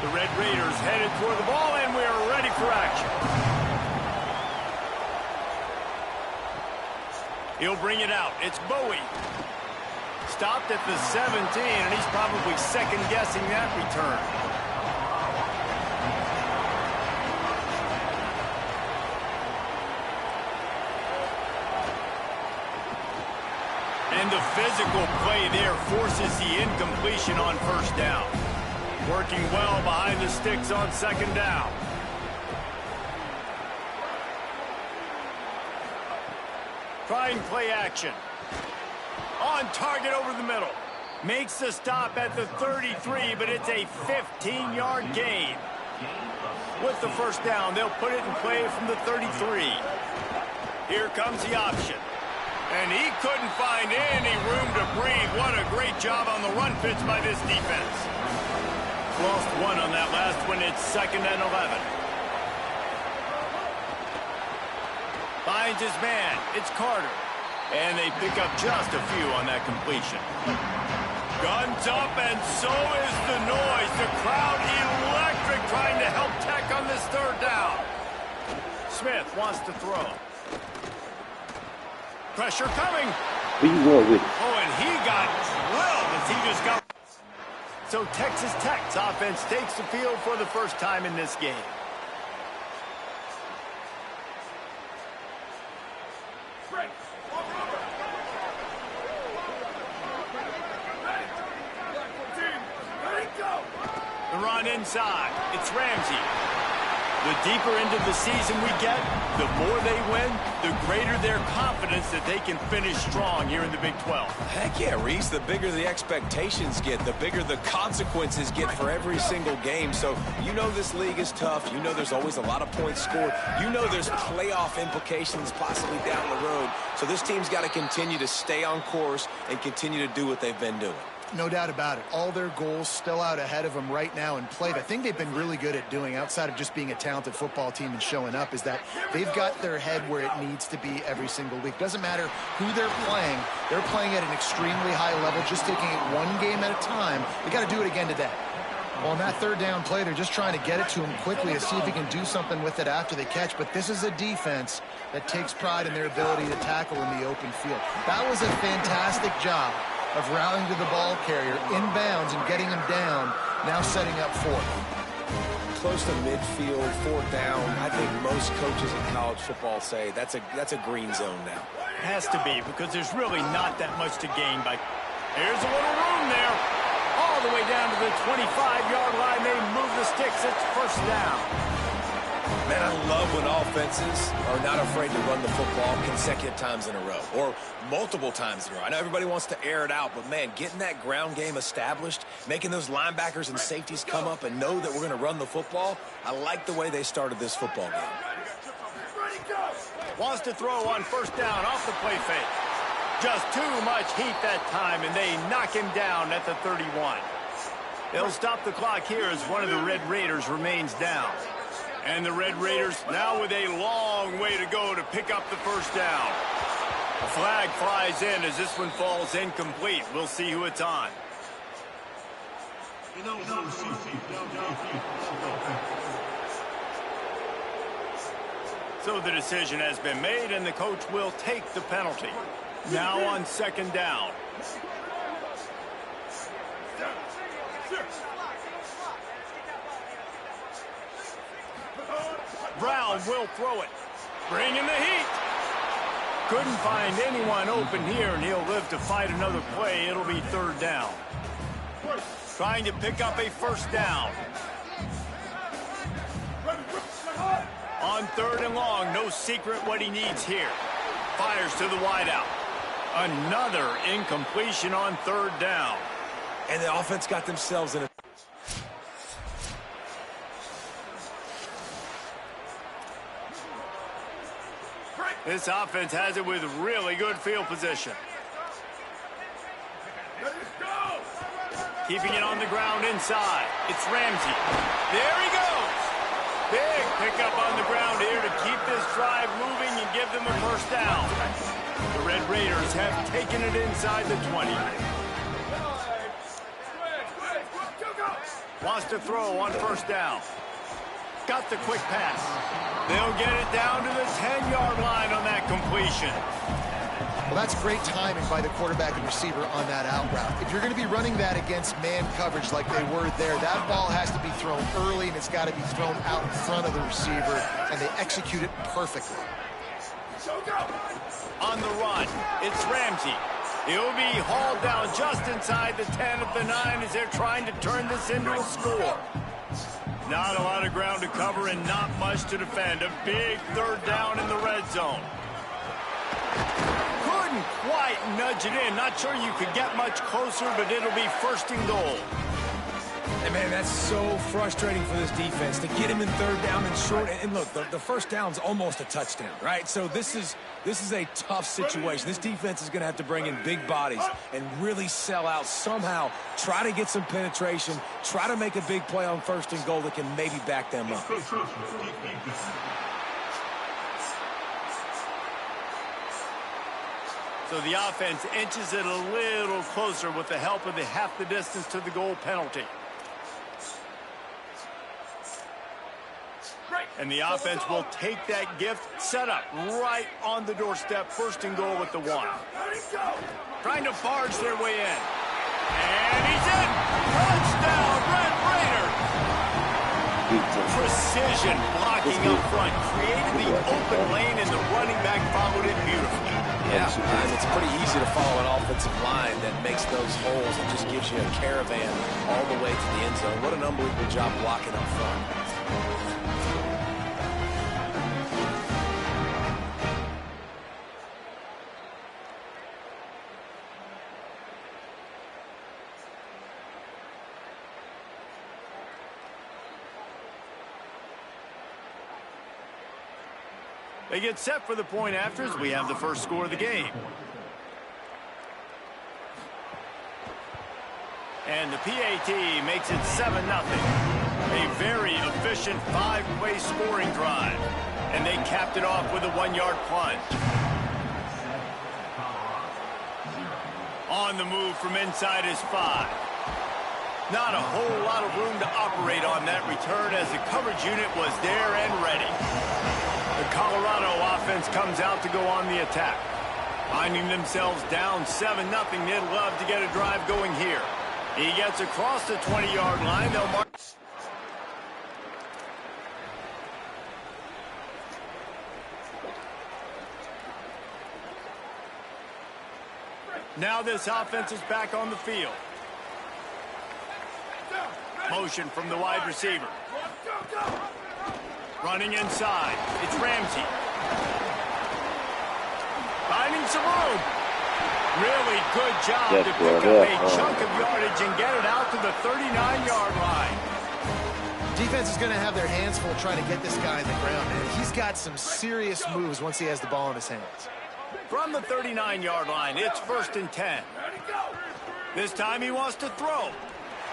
The Red Raiders headed toward the ball, and we are ready for action. He'll bring it out. It's Bowie. Stopped at the 17, and he's probably second-guessing that return. And the physical play there forces the incompletion on first down. Working well behind the sticks on second down. Trying play action. On target over the middle. Makes the stop at the 33, but it's a 15-yard gain. With the first down, they'll put it in play from the 33. Here comes the option. And he couldn't find any room to breathe. What a great job on the run fits by this defense. Lost one on that last one. It's 2nd and 11. Finds his man. It's Carter. And they pick up just a few on that completion. Guns up, and so is the noise. The crowd electric, trying to help Tech on this third down. Smith wants to throw. Pressure coming. Oh, and he got drilled as he just got... So Texas Tech's offense takes the field for the first time in this game. The run inside. It's Ramsey. The deeper into the season we get, the more they win, the greater their confidence that they can finish strong here in the Big 12. Heck yeah, Reese. The bigger the expectations get, the bigger the consequences get for every single game. So you know this league is tough. You know there's always a lot of points scored. You know there's playoff implications possibly down the road. So this team's got to continue to stay on course and continue to do what they've been doing. No doubt about it. All their goals still out ahead of them right now in play. The thing they've been really good at doing, outside of just being a talented football team and showing up, is that they've got their head where it needs to be every single week. Doesn't matter who they're playing at an extremely high level, just taking it one game at a time. They got to do it again today. Well, on that third down play, they're just trying to get it to him quickly to see if he can do something with it after they catch. But this is a defense that takes pride in their ability to tackle in the open field. That was a fantastic job of rallying to the ball carrier, inbounds, and getting him down, now setting up fourth. Close to midfield, fourth down. I think most coaches in college football say that's a green zone now. Has to be, because there's really not that much to gain by... Here's a little room there. All the way down to the 25-yard line. They move the sticks. It's first down. Man, I love when offenses are not afraid to run the football consecutive times in a row or multiple times in a row. I know everybody wants to air it out, but, man, getting that ground game established, making those linebackers and safeties come up and know that we're going to run the football, I like the way they started this football game. Wants to throw on first down off the play fake. Just too much heat that time, and they knock him down at the 31. They'll stop the clock here as one of the Red Raiders remains down. And the Red Raiders now with a long way to go to pick up the first down. The flag flies in as this one falls incomplete. We'll see who it's on. So the decision has been made, and the coach will take the penalty. Now on second down. Brown will throw it. Bringing the heat. Couldn't find anyone open here, and he'll live to fight another play. It'll be third down. Trying to pick up a first down. On third and long, no secret what he needs here. Fires to the wideout. Another incompletion on third down. And the offense got themselves in a... This offense has it with really good field position. Keeping it on the ground inside. It's Ramsey. There he goes. Big pickup on the ground here to keep this drive moving and give them a first down. The Red Raiders have taken it inside the 20. Wants to throw on first down. Got the quick pass. They'll get it down to the 10-yard line on that completion. Well, that's great timing by the quarterback and receiver on that out route. If you're going to be running that against man coverage like they were there, that ball has to be thrown early, and it's got to be thrown out in front of the receiver, and they execute it perfectly. On the run, it's Ramsey. He'll be hauled down just inside the 10 of the 9 as they're trying to turn this into a score. Not a lot of ground to cover and not much to defend. A big third down in the red zone. Couldn't quite nudge it in. Not sure you could get much closer, but it'll be first and goal. And, man, that's so frustrating for this defense to get him in third down and short. And look, the first down's almost a touchdown, right? So this is a tough situation. This defense is going to have to bring in big bodies and really sell out somehow, try to get some penetration, try to make a big play on first and goal that can maybe back them up. So the offense inches it a little closer with the help of the half the distance to the goal penalty. And the offense will take that gift, set up right on the doorstep, first and goal with the 1. Trying to barge their way in. And he's in! Touchdown, Red Raiders! Precision blocking up front, created the open lane, and the running back followed it beautifully. Yeah, it's pretty easy to follow an offensive line that makes those holes and just gives you a caravan all the way to the end zone. What an unbelievable job blocking up front. They get set for the point after as we have the first score of the game. And the PAT makes it 7-0. A very efficient 5-play scoring drive. And they capped it off with a 1-yard plunge. On the move from inside his 5. Not a whole lot of room to operate on that return as the coverage unit was there and ready. The Colorado offense comes out to go on the attack. Finding themselves down 7-0, they'd love to get a drive going here. He gets across the 20-yard line. They'll mark. Now this offense is back on the field. Motion from the wide receiver. Running inside. It's Ramsey. Finding some room. Really good job to pick up a chunk of yardage and get it out to the 39-yard line. Defense is going to have their hands full trying to get this guy in the ground, and he's got some serious moves once he has the ball in his hands. From the 39-yard line, it's first and 10. This time he wants to throw.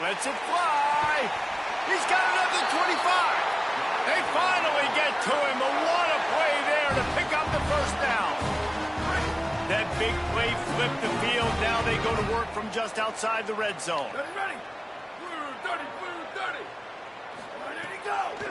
Lets it fly. He's got it up to 25. They finally get to him. But what a play there to pick up the first down. That big play flipped the field. Now they go to work from just outside the red zone.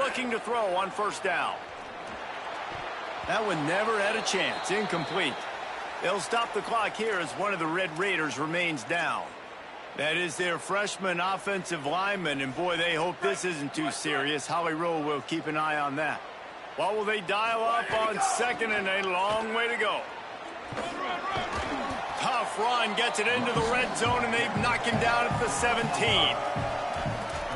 Looking to throw on first down. That one never had a chance. Incomplete. They'll stop the clock here as one of the Red Raiders remains down. That is their freshman offensive lineman, and boy, they hope this isn't too serious. Holly Rowe will keep an eye on that. What will they dial up on second, and a long way to go? Tough run, gets it into the red zone, and they've knocked him down at the 17.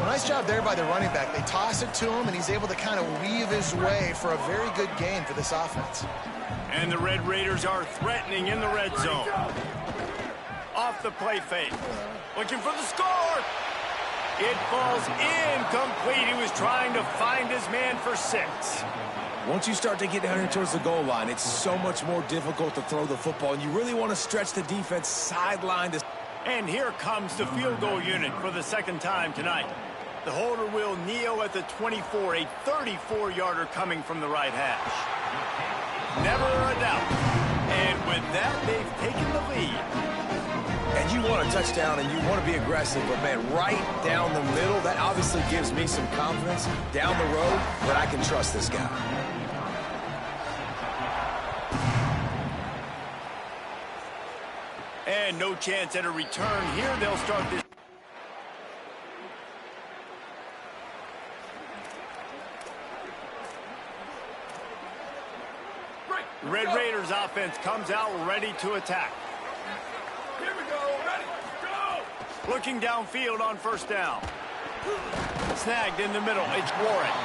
Well, nice job there by the running back. They toss it to him, and he's able to kind of weave his way for a very good gain for this offense. And the Red Raiders are threatening in the red zone. Off the play fake. Looking for the score. It falls incomplete. He was trying to find his man for 6. Once you start to get down here towards the goal line, it's so much more difficult to throw the football, and you really want to stretch the defense sideline to... And here comes the field goal unit for the second time tonight. The holder will kneel at the 24, a 34-yarder coming from the right hash. Never a doubt. And with that, they've taken the lead. And you want a touchdown and you want to be aggressive, but man, right down the middle, that obviously gives me some confidence down the road that I can trust this guy. And no chance at a return here. They'll start this. The Red Raiders offense comes out ready to attack. Here we go, ready, go! Looking downfield on first down. Snagged in the middle, it's Warren.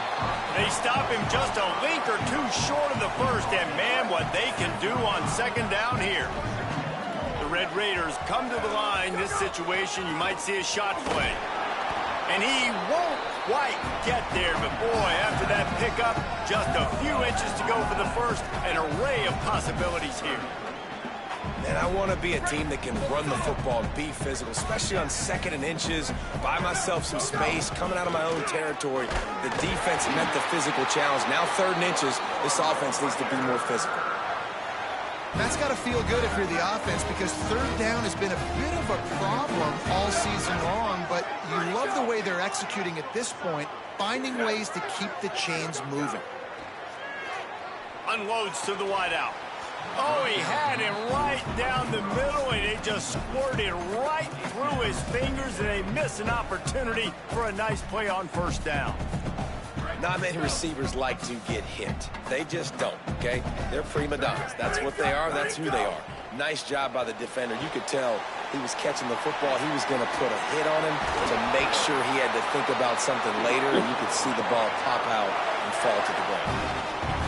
They stop him just a link or two short of the first, and man, what they can do on second down here. The Red Raiders come to the line. This situation, you might see a shot play. And he won't quite get there, but boy, after that pickup, just a few inches to go for the first. An array of possibilities here. And I want to be a team that can run the football and be physical, especially on second and inches, buy myself some space, coming out of my own territory. The defense met the physical challenge. Now third and inches, this offense needs to be more physical. That's got to feel good if you're the offense, because third down has been a bit of a problem all season long, but you love the way they're executing at this point, finding ways to keep the chains moving. Unloads to the wideout. Oh, he had him right down the middle, and it just squirted right through his fingers, and they miss an opportunity for a nice play on first down. Not many receivers like to get hit. They just don't, okay? They're prima donnas. That's what they are. That's who they are. Nice job by the defender. You could tell he was catching the football. He was going to put a hit on him to make sure he had to think about something later, and you could see the ball pop out and fall to the ground.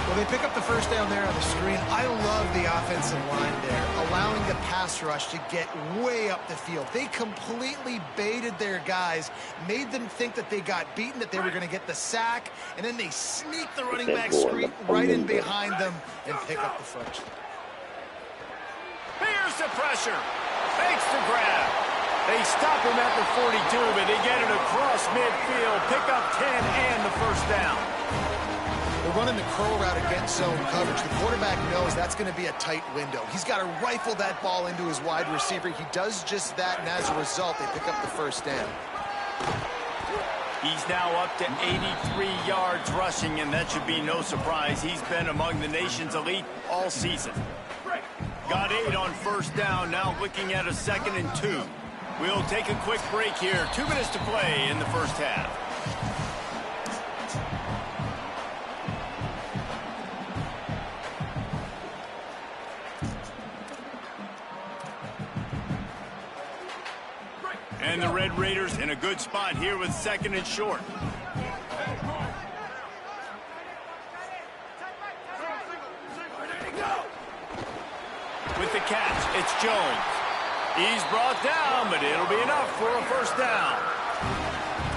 Well, they pick up the first down there on the screen. I love the offensive line there, allowing the pass rush to get way up the field. They completely baited their guys, made them think that they got beaten, that they were going to get the sack, and then they sneak the running back screen right in behind them and pick up the first. Here's the pressure. Fakes the grab. They stop him at the 42, but they get it across midfield. Pick up 10 and the first down. They're running the crow route against zone coverage. The quarterback knows that's going to be a tight window. He's got to rifle that ball into his wide receiver. He does just that, and as a result, they pick up the first down. He's now up to 83 yards rushing, and that should be no surprise. He's been among the nation's elite all season. Got 8 on first down, now looking at a 2nd and 2. We'll take a quick break here. 2 minutes to play in the first half. And the Red Raiders in a good spot here with 2nd and short. With the catch, it's Jones. He's brought down, but it'll be enough for a first down.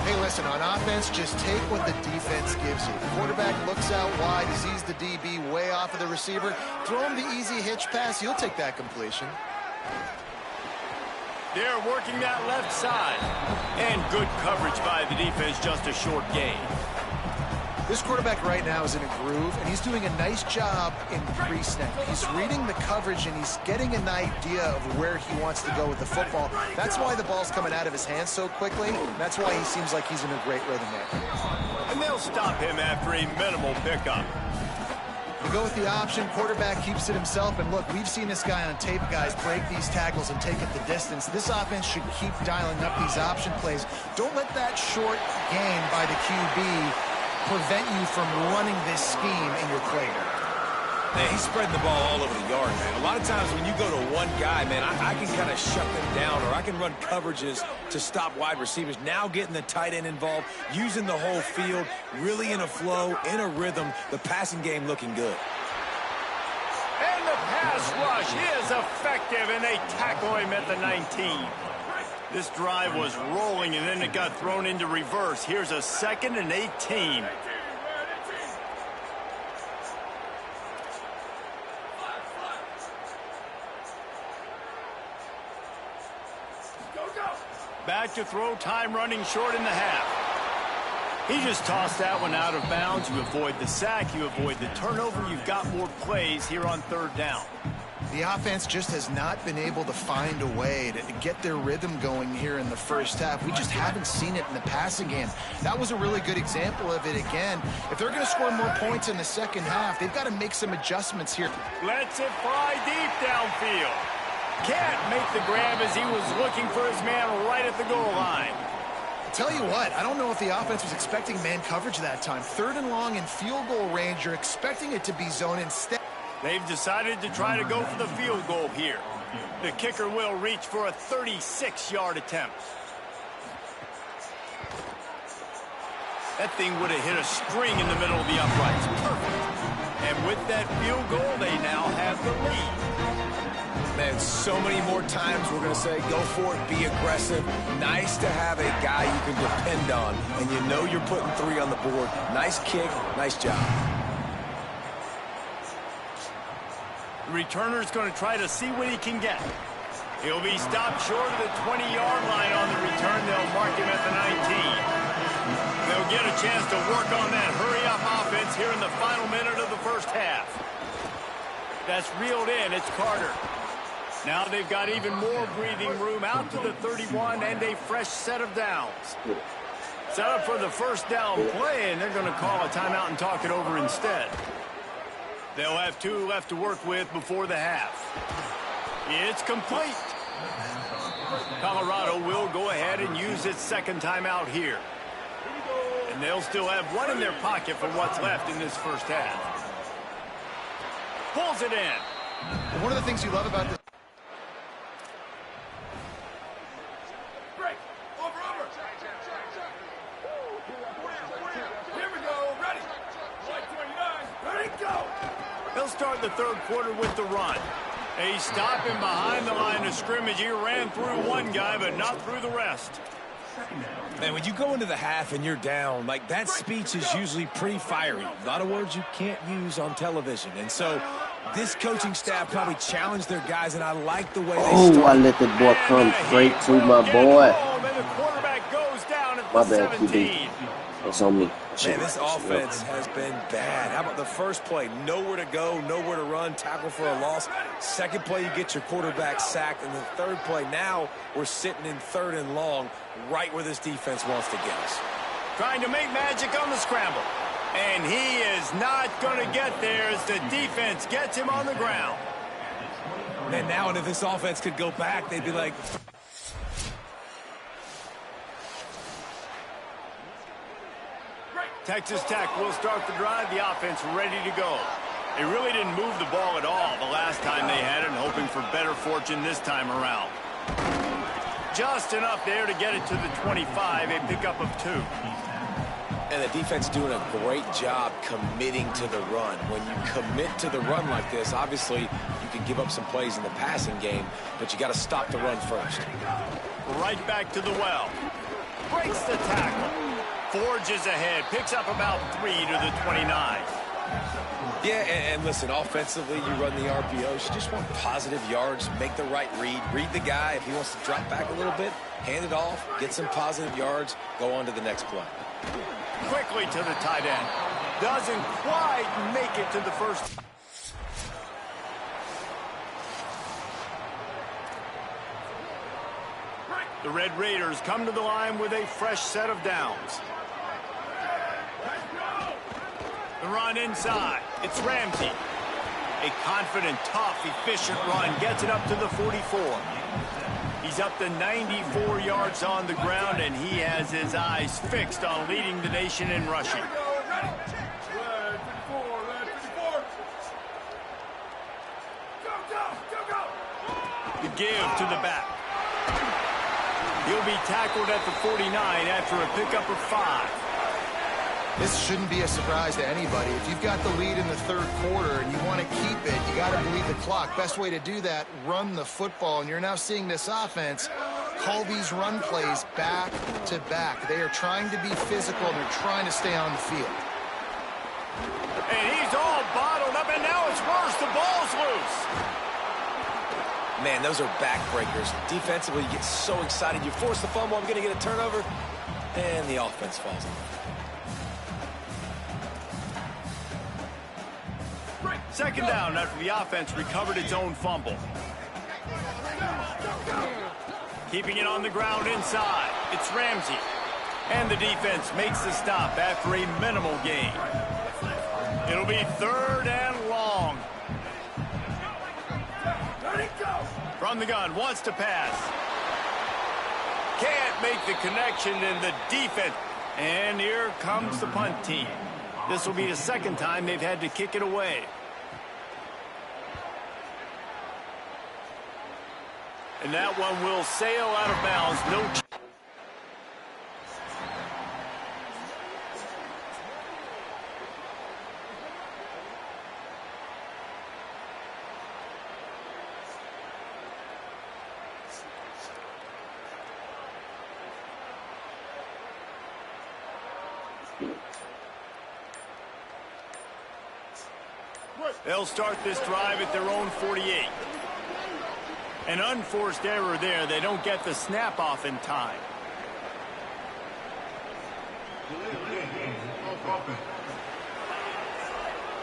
Hey, listen, on offense, just take what the defense gives you. The quarterback looks out wide, he sees the DB way off of the receiver. Throw him the easy hitch pass, he'll take that completion. They're working that left side. And good coverage by the defense, just a short gain. This quarterback right now is in a groove, and he's doing a nice job in pre-snap. He's reading the coverage, and he's getting an idea of where he wants to go with the football. That's why the ball's coming out of his hands so quickly. That's why he seems like he's in a great rhythm there. And they'll stop him after a minimal pickup. You go with the option, quarterback keeps it himself, and look, we've seen this guy on tape, guys, break these tackles and take it the distance. This offense should keep dialing up these option plays. Don't let that short gain by the QB prevent you from running this scheme in your playbook. Man, he's spreading the ball all over the yard, man. A lot of times when you go to one guy, man, I can kind of shut them down, or I can run coverages to stop wide receivers. Now getting the tight end involved, using the whole field, really in a flow, in a rhythm, the passing game looking good. And the pass rush is effective, and they tackle him at the 19. This drive was rolling, and then it got thrown into reverse. Here's a 2nd and 18. Back to throw, time running short in the half. He just tossed that one out of bounds. You avoid the sack, you avoid the turnover. You've got more plays here on 3rd down. The offense just has not been able to find a way to get their rhythm going here in the first half. We just haven't seen it in the passing game. That was a really good example of it again. If they're going to score more points in the second half, they've got to make some adjustments here. Lets it fly deep downfield. Can't make the grab as he was looking for his man right at the goal line. Tell you what, I don't know if the offense was expecting man coverage that time. 3rd and long in field goal range, you're expecting it to be zone instead. They've decided to try to go for the field goal here. The kicker will reach for a 36-yard attempt. That thing would have hit a string in the middle of the uprights. Perfect. And with that field goal, they now have the lead. Man, so many more times we're going to say, go for it, be aggressive. Nice to have a guy you can depend on, and you know you're putting 3 on the board. Nice kick, nice job. The returner's going to try to see what he can get. He'll be stopped short of the 20-yard line on the return. They'll mark him at the 19. They'll get a chance to work on that hurry-up offense here in the final minute of the first half. That's reeled in. It's Carter. Now they've got even more breathing room out to the 31 and a fresh set of downs. Set up for the first down play, and they're going to call a timeout and talk it over instead. They'll have 2 left to work with before the half. It's complete. Colorado will go ahead and use its 2nd timeout here. And they'll still have 1 in their pocket for what's left in this first half. Pulls it in. One of the things you love about this. Break. Over. Here we go. Ready. White 29. Ready, go. They'll start the 3rd quarter with the run. They stop him behind the line of scrimmage. He ran through one guy, but not through the rest. Man, when you go into the half and you're down, like, that speech is usually pretty fiery. A lot of words you can't use on television. And so this coaching staff probably challenged their guys, and I like the way they started. I let the ball come straight to my boy. My bad, QB. That's on me. Man, this offense has been bad. How about the first play? Nowhere to go, nowhere to run, tackle for a loss. 2nd play, you get your quarterback sacked. And the 3rd play, now we're sitting in 3rd and long, right where this defense wants to get us. Trying to make magic on the scramble. And he is not going to get there as the defense gets him on the ground. And now, and if this offense could go back, they'd be like... Texas Tech will start the drive. The offense ready to go. They really didn't move the ball at all the last time they had it, and hoping for better fortune this time around. Just enough there to get it to the 25, a pickup of 2. And the defense doing a great job committing to the run. When you commit to the run like this, obviously you can give up some plays in the passing game, but you got to stop the run first. Right back to the well. Breaks the tackle. Forges ahead. Picks up about 3 to the 29. Yeah, and listen, offensively, you run the RPOs. You just want positive yards, make the right read. Read the guy. If he wants to drop back a little bit, hand it off, get some positive yards, go on to the next play. Quickly to the tight end. Doesn't quite make it to the first. The Red Raiders come to the line with a fresh set of downs. run inside. It's Ramsey. A confident, tough, efficient run gets it up to the 44. He's up to 94 yards on the ground, and he has his eyes fixed on leading the nation in rushing. The give to the back. He'll be tackled at the 49 after a pickup of 5. This shouldn't be a surprise to anybody. If you've got the lead in the third quarter and you want to keep it, you got to bleed the clock. Best way to do that, run the football. And you're now seeing this offense call these run plays back to back. They are trying to be physical, and they're trying to stay on the field. And he's all bottled up, and now it's worse. The ball's loose. Man, those are backbreakers. Defensively, you get so excited. You force the fumble, I'm going to get a turnover, and the offense falls off. Second down after the offense recovered its own fumble. Keeping it on the ground inside. It's Ramsey. And the defense makes the stop after a minimal gain. It'll be third and long. From the gun, wants to pass. Can't make the connection in the defense. And here comes the punt team. This will be the second time they've had to kick it away. And that one will sail out of bounds. No. They'll start this drive at their own 48. An unforced error there. They don't get the snap off in time.